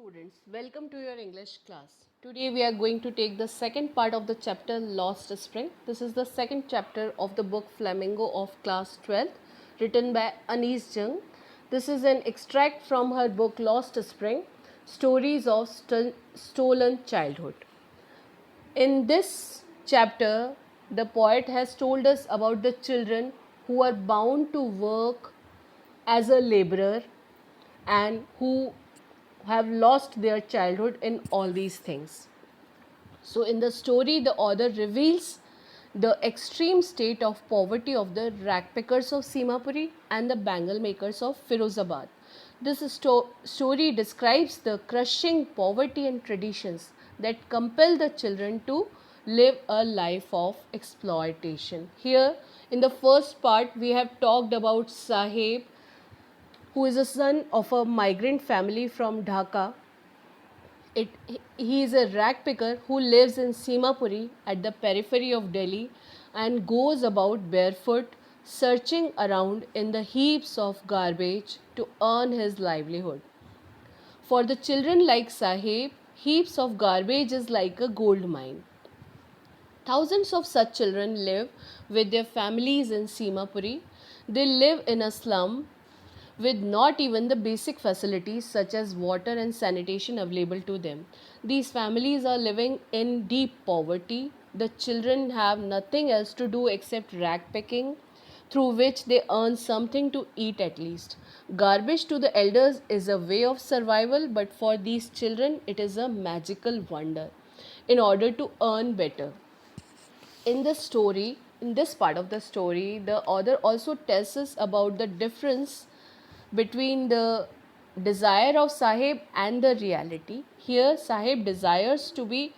students, welcome to your English class. Today we are going to take the second part of the chapter Lost Spring. This is the second chapter of the book Flamingo of class 12th, written by Anise Jung. This is an extract from her book Lost Spring, Stories of Stolen Childhood. In this chapter, the poet has told us about the children who are bound to work as a laborer and who have lost their childhood in all these things. So, in the story, the author reveals the extreme state of poverty of the rag pickers of Simapuri and the bangle makers of Firozabad. This story describes the crushing poverty and traditions that compel the children to live a life of exploitation. Here, in the first part, we have talked about Sahib, who is a son of a migrant family from Dhaka. He is a rag picker who lives in Simapuri at the periphery of Delhi and goes about barefoot, searching around in the heaps of garbage to earn his livelihood. For the children like Sahib, heaps of garbage is like a gold mine. Thousands of such children live with their families in Simapuri. They live in a slum with not even the basic facilities such as water and sanitation available to them. These families are living in deep poverty. The children have nothing else to do except rag picking, through which they earn something to eat at least. Garbage to the elders is a way of survival, but for these children, it is a magical wonder in order to earn better. In the story, in this part of the story, the author also tells us about the difference between the desire of Sahib and the reality. Here, Sahib desires to be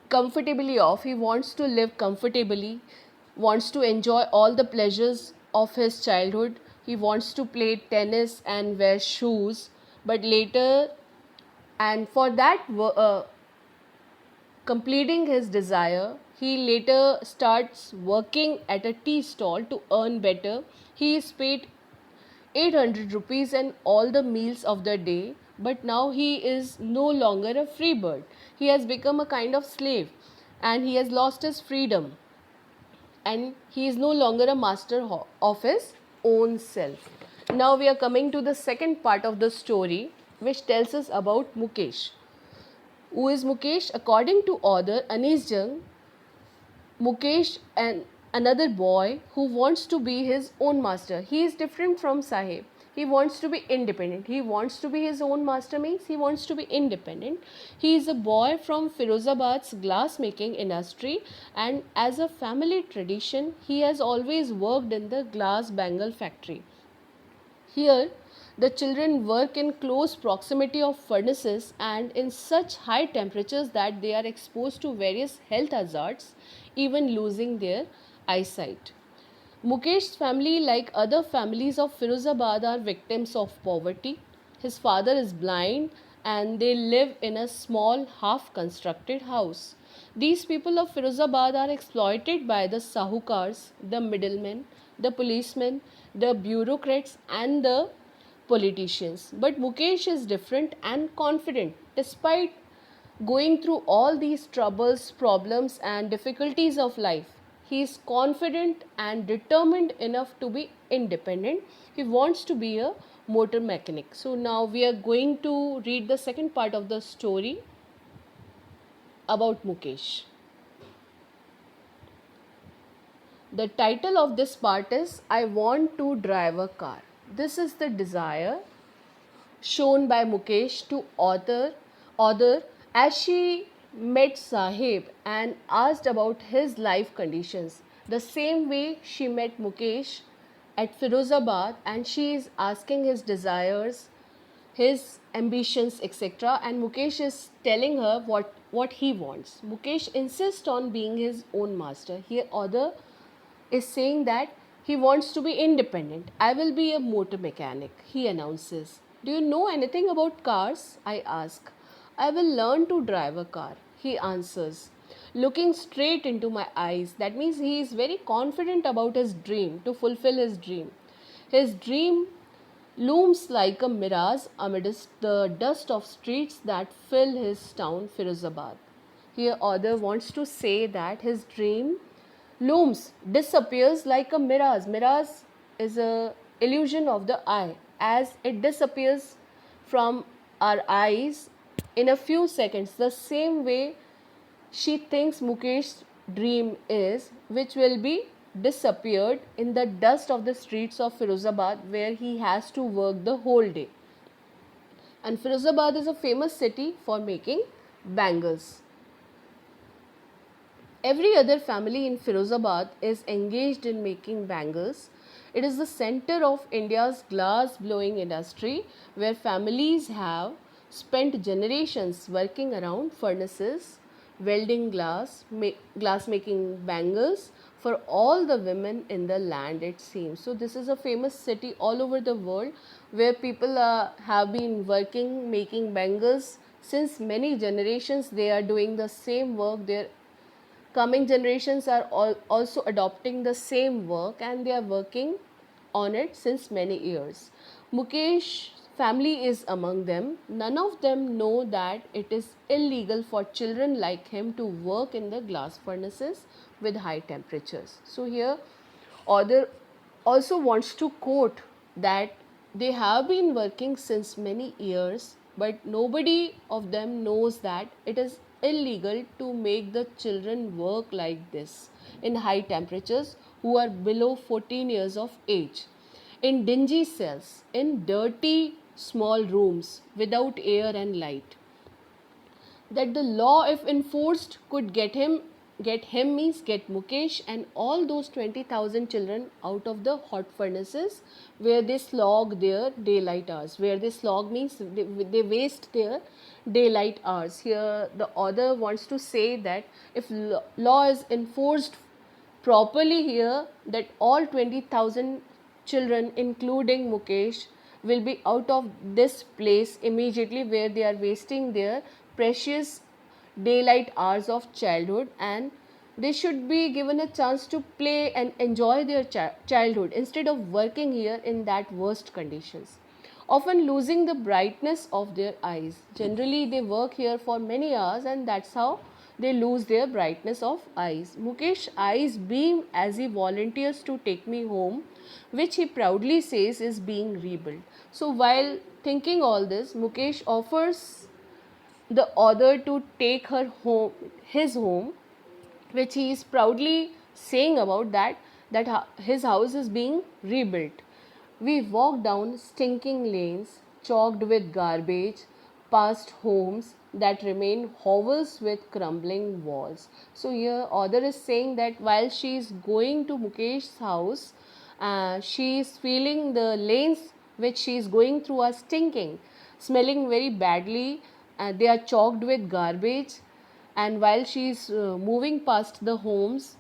comfortably off. He wants to live comfortably, wants to enjoy all the pleasures of his childhood. He wants to play tennis and wear shoes, but later, and for that, completing his desire, he later starts working at a tea stall to earn better. He is paid 800 rupees and all the meals of the day, but now he is no longer a free bird. He has become a kind of slave and he has lost his freedom, and he is no longer a master of his own self. Now we are coming to the second part of the story, which tells us about Mukesh. Who is Mukesh? According to author Anise Jung, Mukesh and another boy who wants to be his own master. He is different from Sahib. He wants to be independent. He wants to be his own master means he wants to be independent. He is a boy from Firozabad's glass making industry, and as a family tradition, he has always worked in the glass bangle factory. Here, the children work in close proximity of furnaces and in such high temperatures that they are exposed to various health hazards, even losing their eyesight. Mukesh's family, like other families of Firozabad, are victims of poverty. His father is blind and they live in a small half constructed house. These people of Firozabad are exploited by the sahukars, the middlemen, the policemen, the bureaucrats, and the politicians. But Mukesh is different and confident despite going through all these troubles, problems, and difficulties of life. He is confident and determined enough to be independent. He wants to be a motor mechanic. So, now we are going to read the second part of the story about Mukesh. The title of this part is I Want to Drive a Car. This is the desire shown by Mukesh to author as she met Sahib and asked about his life conditions. The same way she met Mukesh at Firozabad, and she is asking his desires, his ambitions, etc. And Mukesh is telling her what he wants. Mukesh insists on being his own master. Here, author is saying that he wants to be independent. I will be a motor mechanic, he announces. Do you know anything about cars? I ask. I will learn to drive a car, he answers, looking straight into my eyes. That means he is very confident about his dream, to fulfill his dream. His dream looms like a mirage amidst the dust of streets that fill his town, Firozabad. Here, author wants to say that his dream looms, disappears like a mirage. Mirage is a illusion of the eye, as it disappears from our eyes in a few seconds. The same way she thinks Mukesh's dream is, which will be disappeared in the dust of the streets of Firozabad, where he has to work the whole day. And Firozabad is a famous city for making bangles. Every other family in Firozabad is engaged in making bangles. It is the center of India's glass blowing industry, where families have spent generations working around furnaces, welding glass making bangles for all the women in the land, it seems. So this is a famous city all over the world where people have been working making bangles since many generations. They are doing the same work. Their coming generations are also adopting the same work, and they are working on it since many years. Mukesh family is among them. None of them know that it is illegal for children like him to work in the glass furnaces with high temperatures. So here author also wants to quote that they have been working since many years, but nobody of them knows that it is illegal to make the children work like this in high temperatures who are below 14 years of age, in dingy cells, in dirty small rooms without air and light. That the law, if enforced, could get him means get Mukesh and all those 20,000 children out of the hot furnaces where they slog their daylight hours. Where they slog means they waste their daylight hours. Here the author wants to say that if law is enforced properly here, that all 20,000 children including Mukesh will be out of this place immediately, where they are wasting their precious daylight hours of childhood, and they should be given a chance to play and enjoy their childhood instead of working here in that worst conditions, often losing the brightness of their eyes. Generally they work here for many hours, and that's how they lose their brightness of eyes. Mukesh eyes beam as he volunteers to take me home, which he proudly says is being rebuilt. So while thinking all this, Mukesh offers the author to take her home, his home, which he is proudly saying about that his house is being rebuilt. We walk down stinking lanes chalked with garbage, past homes that remain hovels with crumbling walls. So here author is saying that while she is going to Mukesh's house, she is feeling the lanes which she is going through are stinking, smelling very badly. They are chalked with garbage, and while she is moving past the homes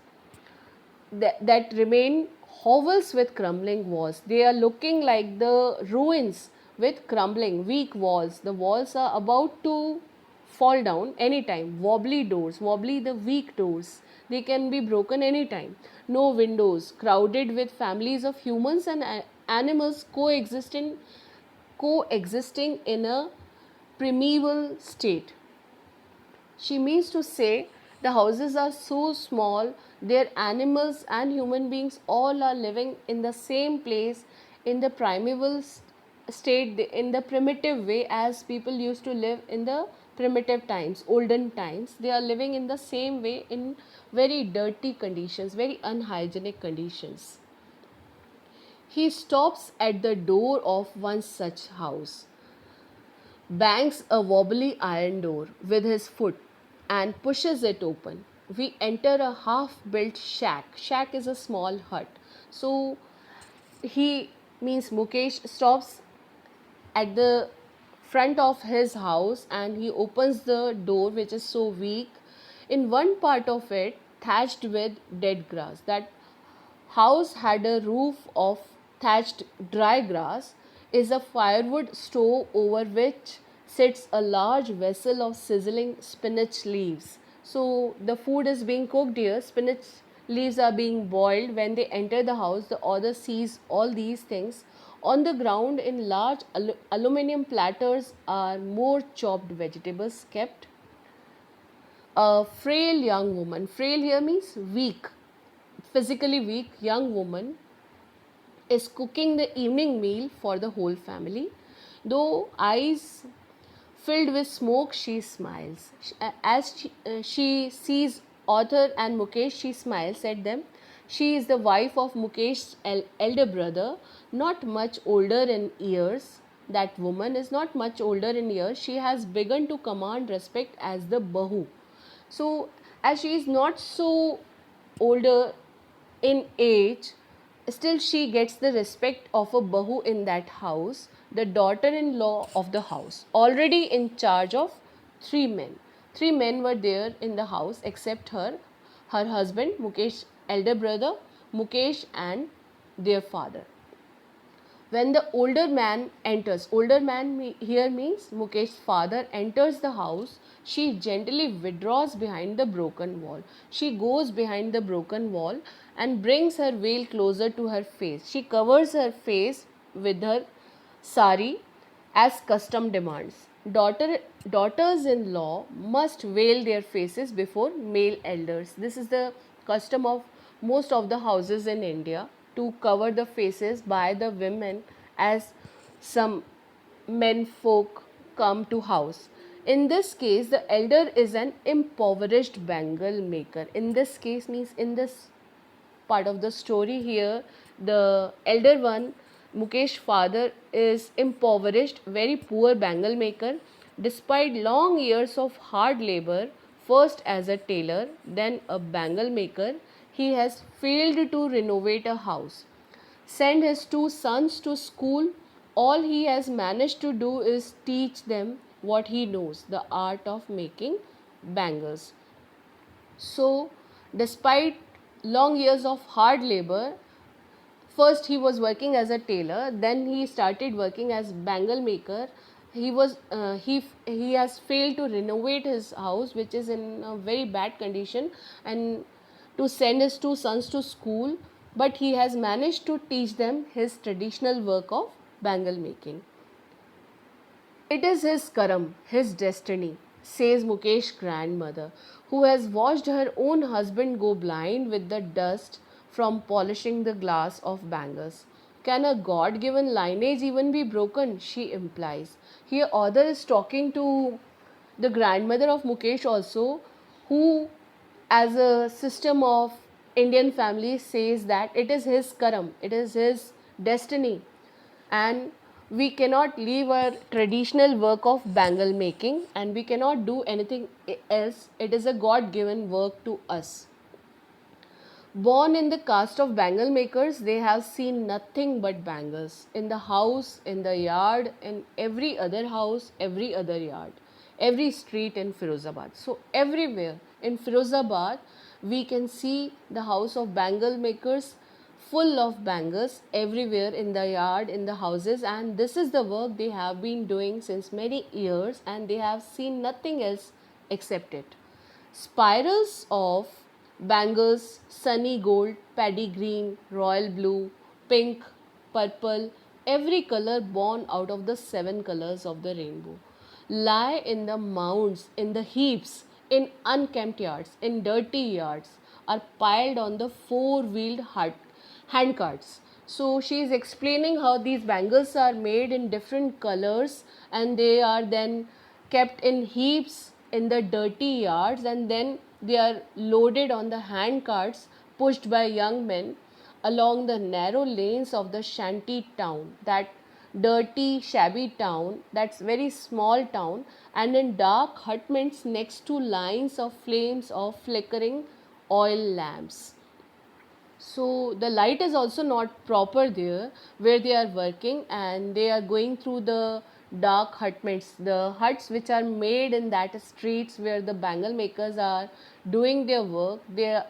that remain hovels with crumbling walls, they are looking like the ruins with crumbling weak walls. The walls are about to fall down anytime. Wobbly doors, wobbly the weak doors, they can be broken anytime. No windows, crowded with families of humans and animals coexisting in a primeval state. She means to say the houses are so small, their animals and human beings all are living in the same place in the primeval state, in the primitive way as people used to live in the primitive times, olden times. They are living in the same way in very dirty conditions, very unhygienic conditions. He stops at the door of one such house, bangs a wobbly iron door with his foot and pushes it open. We enter a half built shack. Shack is a small hut. So he means Mukesh stops at the front of his house and he opens the door, which is so weak. In one part of it, thatched with dead grass. That house had a roof of thatched dry grass, is a firewood stove over which sits a large vessel of sizzling spinach leaves. So the food is being cooked here. Spinach leaves are being boiled. When they enter the house, the author sees all these things On the ground, in large aluminum platters, are more chopped vegetables kept. A frail young woman, frail here means weak, physically weak young woman, is cooking the evening meal for the whole family. Though eyes filled with smoke, she smiles. As she sees Author and Mukesh, she smiles at them. She is the wife of Mukesh's elder brother, not much older in years. That woman is not much older in years. She has begun to command respect as the Bahu. So, as she is not so older in age, still she gets the respect of a Bahu in that house, the daughter in law of the house, already in charge of three men. Three men were there in the house except her husband, Mukesh, elder brother, Mukesh, and their father. When the older man here means Mukesh's father, enters the house, she gently withdraws behind the broken wall. She goes behind the broken wall and brings her veil closer to her face. She covers her face with her sari as custom demands. Daughters-in-law must veil their faces before male elders. This is the custom of most of the houses in India, to cover the faces by the women as some men folk come to house. In this case, the elder is an impoverished bangle maker. In this case means in this part of the story here, the elder one, Mukesh father, is impoverished, very poor bangle maker. Despite long years of hard labor, first as a tailor, then a bangle maker, he has failed to renovate a house, send his two sons to school. All he has managed to do is teach them what he knows, the art of making bangles. So, despite long years of hard labor, first he was working as a tailor, then he started working as bangle maker. He has failed to renovate his house, which is in a very bad condition, and to send his two sons to school, but he has managed to teach them his traditional work of bangle making. It is his karam, his destiny, says Mukesh's grandmother, who has watched her own husband go blind with the dust from polishing the glass of bangles. Can a God given lineage even be broken? She implies. Here, author is talking to the grandmother of Mukesh also, who, as a system of Indian family, says that it is his karam, it is his destiny, and we cannot leave our traditional work of bangle making and we cannot do anything else. It is a God given work to us. Born in the caste of bangle makers, they have seen nothing but bangles in the house, in the yard, in every other house, every other yard, every street in Firozabad. So, everywhere in Firozabad, we can see the house of bangle makers full of bangles everywhere in the yard, in the houses, and this is the work they have been doing since many years and they have seen nothing else except it. Spirals of bangles, sunny gold, paddy green, royal blue, pink, purple, every color born out of the seven colors of the rainbow, lie in the mounds, in the heaps, in unkempt yards, in dirty yards, are piled on the four-wheeled handcarts. So she is explaining how these bangles are made in different colors and they are then kept in heaps in the dirty yards, and then they are loaded on the hand carts pushed by young men along the narrow lanes of the shanty town, that dirty shabby town, that's very small town, and in dark hutments next to lines of flames of flickering oil lamps. So the light is also not proper there where they are working, and they are going through the dark hutments, the huts which are made in that streets where the bangle makers are doing their work. They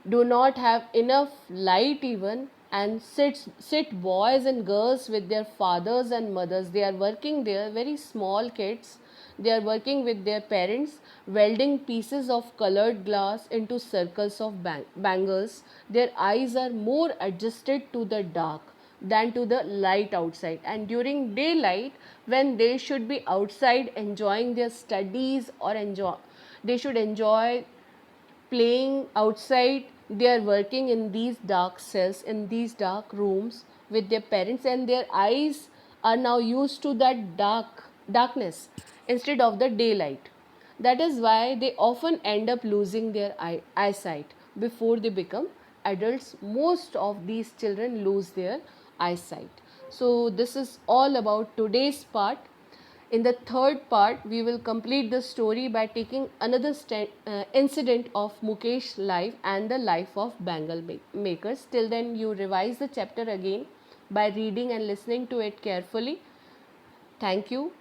do not have enough light even, and sit boys and girls with their fathers and mothers. They are working there, very small kids. They are working with their parents, welding pieces of colored glass into circles of bangles. Their eyes are more adjusted to the dark. than to the light outside. And during daylight, when they should be outside enjoying their studies or they should enjoy playing outside, they are working in these dark cells, in these dark rooms with their parents, and their eyes are now used to that darkness instead of the daylight. That is why they often end up losing their eyesight before they become adults. Most of these children lose their eyesight. So this is all about today's part. In the third part, we will complete the story by taking another incident of Mukesh's life and the life of bangle makers. Till then, you revise the chapter again by reading and listening to it carefully. Thank you.